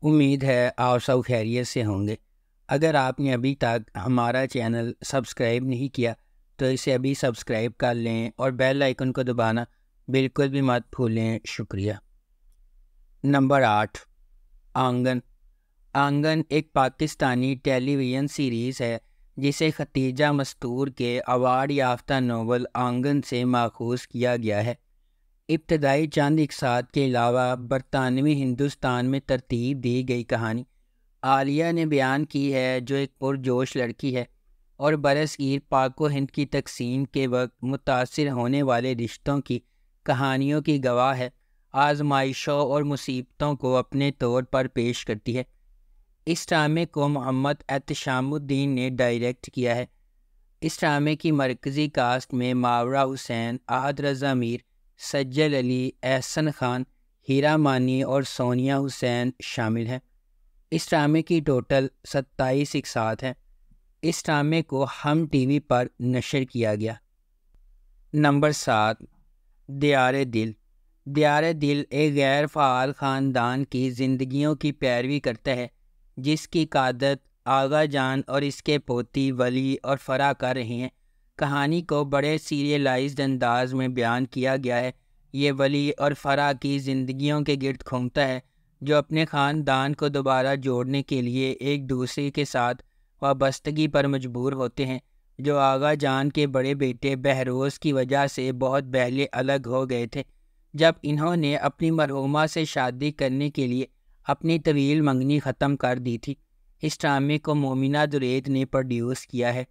امید ہے آپ سب خیریت سے ہوں گے۔ اگر آپ نے ابھی تک ہمارا چینل سبسکرائب نہیں کیا تو اسے ابھی سبسکرائب کر لیں اور بیل آئیکن کو دبانا بالکل بھی مت بھولیں۔ شکریہ۔ نمبر 8، آنگن۔ آنگن ایک پاکستانی ٹیلی ویژن سیریز ہے جسے ختیجہ مستور کے ایوارڈ یافتہ ناول آنگن سے ماخوذ کیا گیا ہے۔ ابتدائی چند اقساط کے علاوہ برطانوی ہندوستان میں ترتیب دی گئی کہانی عالیہ نے بیان کی ہے، جو ایک پرجوش لڑکی ہے اور برصغیر پاک و ہند کی تقسیم کے وقت متاثر ہونے والے رشتوں کی کہانیوں کی گواہ ہے، آزمائشوں اور مصیبتوں کو اپنے طور پر پیش کرتی ہے۔ اس ڈرامے کو محمد احتشام الدین نے ڈائریکٹ کیا ہے۔ اس ڈرامے کی مرکزی کاسٹ میں ماورا حسین، احد رضا میر، سجل علی، احسن خان، ہیرا مانی اور سونیا حسین شامل ہیں۔ اس ڈرامے کی ٹوٹل 27 اقساط ہیں۔ اس ڈرامے کو ہم ٹی وی پر نشر کیا گیا۔ نمبر 7، دیار دل۔ دیار دل ایک غیر فعال خاندان کی زندگیوں کی پیروی کرتا ہے جس کی قیادت آغا جان اور اس کے پوتی ولی اور فرح کر رہے ہیں۔ کہانی کو بڑے سیریلائزڈ انداز میں بیان کیا گیا ہے۔ یہ ولی اور فرح کی زندگیوں کے گرد گھومتا ہے جو اپنے خاندان کو دوبارہ جوڑنے کے لیے ایک دوسرے کے ساتھ وابستگی پر مجبور ہوتے ہیں، جو آغا جان کے بڑے بیٹے بہروز کی وجہ سے بہت پہلے الگ ہو گئے تھے جب انہوں نے اپنی مرحومہ سے شادی کرنے کے لیے اپنی طویل منگنی ختم کر دی تھی۔ اس ڈرامے کو مومنہ درید نے پروڈیوس کیا ہے۔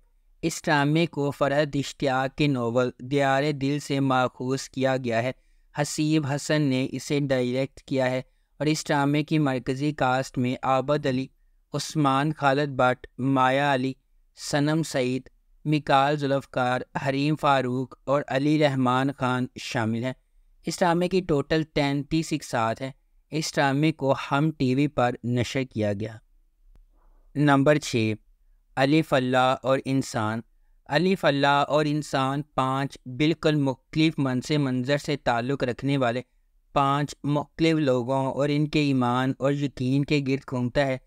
اس ڈرامے کو فرحت اشتیاق کے ناول دیار دل سے ماخوذ کیا گیا ہے۔ حسیب حسن نے اسے ڈائریکٹ کیا ہے اور اس ڈرامے کی مرکزی کاسٹ میں عابد علی، عثمان خالد بٹ، مایا علی، صنم سعید، میکال ذوالفقار، حریم فاروق اور علی رحمان خان شامل ہیں۔ اس ڈرامے کی ٹوٹل 33 اقساط ہیں۔ اس ڈرامے کو ہم ٹی وی پر نشر کیا گیا۔ نمبر 6، الف اللہ اور انسان۔ الف اللہ اور انسان 5 بالکل مختلف منظر سے تعلق رکھنے والے 5 مختلف لوگوں اور ان کے ایمان اور یقین کے گرد گھومتا ہے۔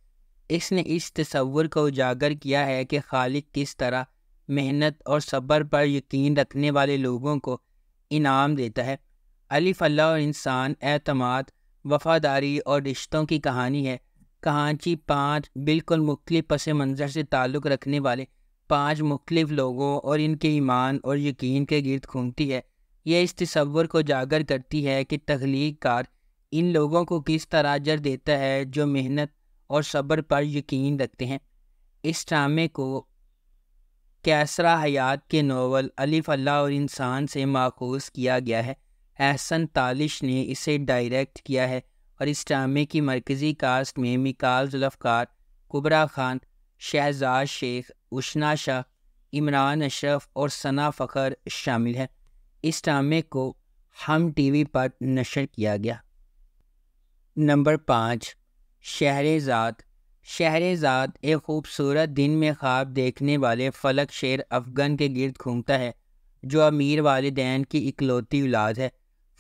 اس نے اس تصور کو اجاگر کیا ہے کہ خالق کس طرح محنت اور صبر پر یقین رکھنے والے لوگوں کو انعام دیتا ہے۔ الف اللہ اور انسان اعتماد، وفاداری اور رشتوں کی کہانی ہے۔ کہانچی 5 بالکل مختلف پس منظر سے تعلق رکھنے والے 5 مختلف لوگوں اور ان کے ایمان اور یقین کے گرد گھومتی ہے۔ یہ اس تصور کو اجاگر کرتی ہے کہ تخلیق کار ان لوگوں کو کس طرح اجر دیتا ہے جو محنت اور صبر پر یقین رکھتے ہیں۔ اس ڈرامے کو کیسرا حیات کے ناول الف اللہ اور انسان سے ماخوذ کیا گیا ہے۔ احسن تالش نے اسے ڈائریکٹ کیا ہے اور اس ڈرامے کی مرکزی کاسٹ میں میکال ذوالفقار، کبرا خان، شہزاد شیخ، اشنا شاہ، عمران اشرف اور ثنا فخر شامل ہیں۔ اس ڈرامے کو ہم ٹی وی پر نشر کیا گیا۔ نمبر 5، شہرزاد۔ شہرزاد ایک خوبصورت دن میں خواب دیکھنے والے فلک شیر افغن کے گرد گھومتا ہے جو امیر والدین کی اکلوتی اولاد ہے۔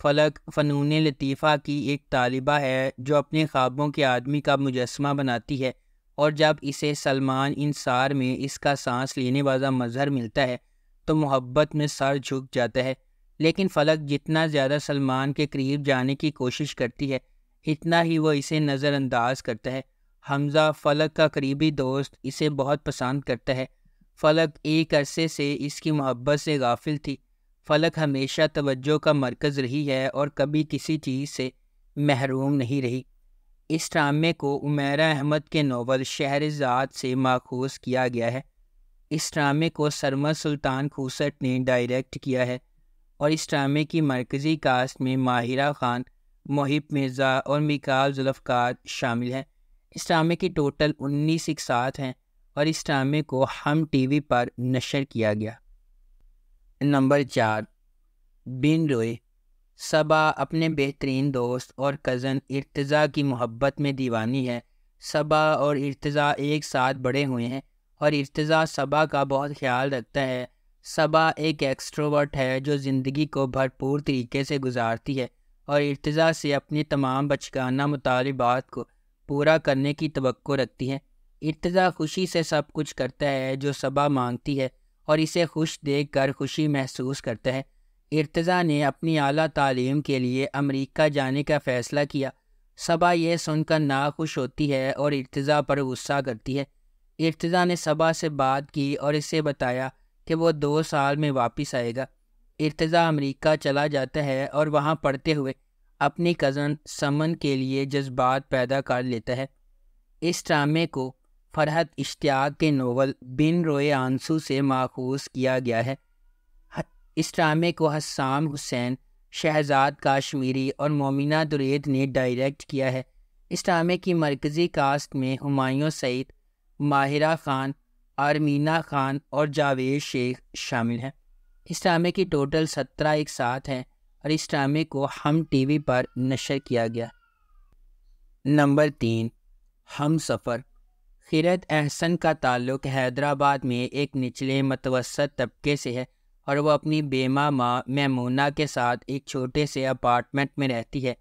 فلک فنون لطیفہ کی ایک طالبہ ہے جو اپنے خوابوں کے آدمی کا مجسمہ بناتی ہے، اور جب اسے سلمان انصار میں اس کا سانس لینے والا مظہر ملتا ہے تو محبت میں سر جھک جاتا ہے۔ لیکن فلک جتنا زیادہ سلمان کے قریب جانے کی کوشش کرتی ہے اتنا ہی وہ اسے نظر انداز کرتا ہے۔ حمزہ، فلک کا قریبی دوست، اسے بہت پسند کرتا ہے۔ فلک ایک عرصے سے اس کی محبت سے غافل تھی۔ فلک ہمیشہ توجہ کا مرکز رہی ہے اور کبھی کسی چیز سے محروم نہیں رہی۔ اس ڈرامے کو عمیرہ احمد کے ناول شہرزاد سے ماخوذ کیا گیا ہے۔ اس ڈرامے کو سرمد سلطان کھوسٹ نے ڈائریکٹ کیا ہے اور اس ڈرامے کی مرکزی کاسٹ میں ماہرہ خان، محب مرزا اور میکال ذوالفقار شامل ہیں۔ اس ڈرامے کی ٹوٹل 19 اقساط ہیں اور اس ڈرامے کو ہم ٹی وی پر نشر کیا گیا۔ نمبر 4، بن روئے۔ صبا اپنے بہترین دوست اور کزن ارتضیٰ کی محبت میں دیوانی ہے۔ صبا اور ارتضیٰ ایک ساتھ بڑے ہوئے ہیں اور ارتضیٰ صبا کا بہت خیال رکھتا ہے۔ صبا ایک ایکسٹروورٹ ہے جو زندگی کو بھرپور طریقے سے گزارتی ہے اور ارتضیٰ سے اپنے تمام بچگانہ مطالبات کو پورا کرنے کی توقع رکھتی ہے۔ ارتضیٰ خوشی سے سب کچھ کرتا ہے جو صبا مانگتی ہے اور اسے خوش دیکھ کر خوشی محسوس کرتا ہے۔ ارتضیٰ نے اپنی اعلیٰ تعلیم کے لیے امریکہ جانے کا فیصلہ کیا۔ صبا یہ سن کر ناخوش ہوتی ہے اور ارتضیٰ پر غصہ کرتی ہے۔ ارتضیٰ نے صبا سے بات کی اور اسے بتایا کہ وہ 2 سال میں واپس آئے گا۔ ارتضیٰ امریکہ چلا جاتا ہے اور وہاں پڑھتے ہوئے اپنی کزن سمن کے لیے جذبات پیدا کر لیتا ہے۔ اس ڈرامے کو فرحت اشتیاق کے ناول بن روئے آنسو سے ماخوذ کیا گیا ہے۔ اس ڈرامے کو حسام حسین، شہزاد کاشمیری اور مومنہ درید نے ڈائریکٹ کیا ہے۔ اس ڈرامے کی مرکزی کاسٹ میں ہمایوں سعید، ماہرہ خان، آرمینہ خان اور جاوید شیخ شامل ہیں۔ اس ڈرامے کی ٹوٹل 17 اقساط ہیں اور اس ڈرامے کو ہم ٹی وی پر نشر کیا گیا۔ نمبر 3، ہم سفر۔ خیرت احسن کا تعلق حیدرآباد میں ایک نچلے متوسط طبقے سے ہے اور وہ اپنی بیمہ ماں میمونہ کے ساتھ ایک چھوٹے سے اپارٹمنٹ میں رہتی ہے۔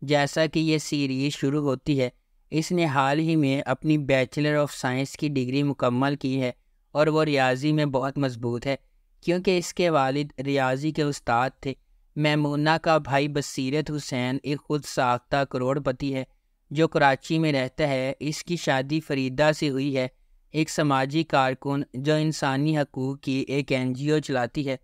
جیسا کہ یہ سیریز شروع ہوتی ہے، اس نے حال ہی میں اپنی بیچلر آف سائنس کی ڈگری مکمل کی ہے اور وہ ریاضی میں بہت مضبوط ہے کیونکہ اس کے والد ریاضی کے استاد تھے۔ میمونہ کا بھائی بصیرت حسین ایک خود ساختہ کروڑ پتی ہے جو کراچی میں رہتا ہے۔ اس کی شادی فریدہ سے ہوئی ہے، ایک سماجی کارکن جو انسانی حقوق کی ایک NGO چلاتی ہے۔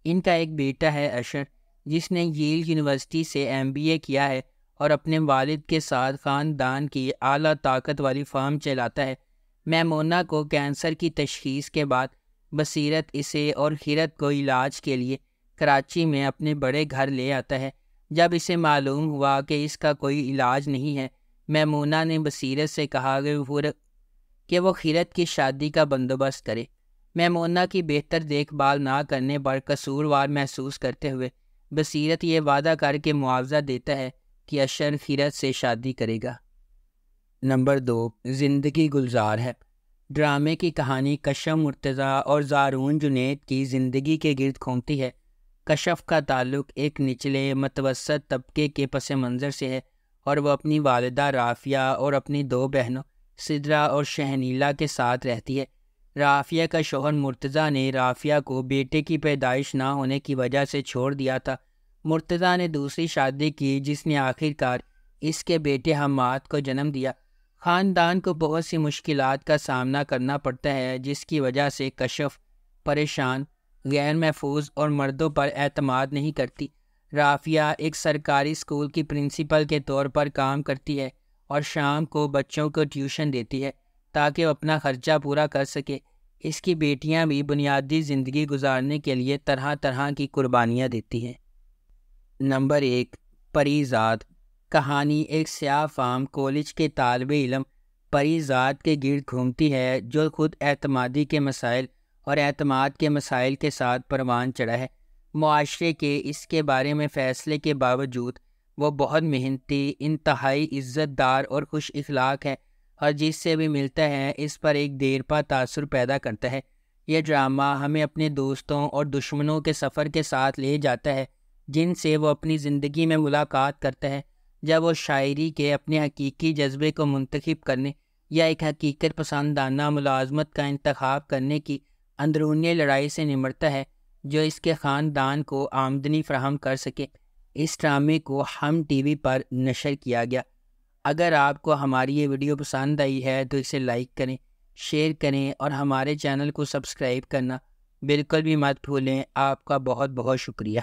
ان کا ایک بیٹا ہے اشر، جس نے ییل یونیورسٹی سے MBA کیا ہے اور اپنے والد کے ساتھ خاندان کی اعلیٰ طاقت والی فارم چلاتا ہے۔ میمونہ کو کینسر کی تشخیص کے بعد بصیرت اسے اور خیرت کو علاج کے لیے کراچی میں اپنے بڑے گھر لے آتا ہے۔ جب اسے معلوم ہوا کہ اس کا کوئی علاج نہیں ہے، میمونہ نے بصیرت سے کہا کہ وہ خیرت کی شادی کا بندوبست کرے۔ میمونہ کی بہتر دیکھ بھال نہ کرنے پر قصوروار محسوس کرتے ہوئے بصیرت یہ وعدہ کر کے معاوضہ دیتا ہے کہ اشر خیرت سے شادی کرے گا۔ نمبر 2، زندگی گلزار ہے۔ ڈرامے کی کہانی کشف مرتضیٰ اور زارون جنید کی زندگی کے گرد گھومتی ہے۔ کشف کا تعلق ایک نچلے متوسط طبقے کے پس منظر سے ہے اور وہ اپنی والدہ رافیہ اور اپنی 2 بہنوں سدرہ اور شہنیلہ کے ساتھ رہتی ہے۔ رافیہ کا شوہر مرتضیٰ نے رافیہ کو بیٹے کی پیدائش نہ ہونے کی وجہ سے چھوڑ دیا تھا۔ مرتضیٰ نے دوسری شادی کی جس نے آخر کار اس کے بیٹے حماد کو جنم دیا۔ خاندان کو بہت سی مشکلات کا سامنا کرنا پڑتا ہے جس کی وجہ سے کشف پریشان، غیر محفوظ اور مردوں پر اعتماد نہیں کرتی۔ رافیہ ایک سرکاری اسکول کی پرنسپل کے طور پر کام کرتی ہے اور شام کو بچوں کو ٹیوشن دیتی ہے تاکہ وہ اپنا خرچہ پورا کر سکے۔ اس کی بیٹیاں بھی بنیادی زندگی گزارنے کے لیے طرح طرح کی قربانیاں دیتی ہیں۔ نمبر 1، پری زاد۔ کہانی ایک سیاہ فام کالج کے طالب علم پری زاد کے گرد گھومتی ہے جو خود اعتمادی کے مسائل اور اعتماد کے مسائل کے ساتھ پروان چڑھا ہے۔ معاشرے کے اس کے بارے میں فیصلے کے باوجود وہ بہت محنتی، انتہائی عزت دار اور خوش اخلاق ہے اور جس سے بھی ملتا ہے اس پر ایک دیرپا تاثر پیدا کرتا ہے۔ یہ ڈرامہ ہمیں اپنے دوستوں اور دشمنوں کے سفر کے ساتھ لے جاتا ہے جن سے وہ اپنی زندگی میں ملاقات کرتا ہے جب وہ شاعری کے اپنے حقیقی جذبے کو منتخب کرنے یا ایک حقیقت پسندانہ ملازمت کا انتخاب کرنے کی اندرونی لڑائی سے نمٹتا ہے جو اس کے خاندان کو آمدنی فراہم کر سکے۔ اس ڈرامے کو ہم ٹی وی پر نشر کیا گیا۔ اگر آپ کو ہماری یہ ویڈیو پسند آئی ہے تو اسے لائک کریں، شیئر کریں اور ہمارے چینل کو سبسکرائب کرنا بالکل بھی مت بھولیں۔ آپ کا بہت بہت شکریہ۔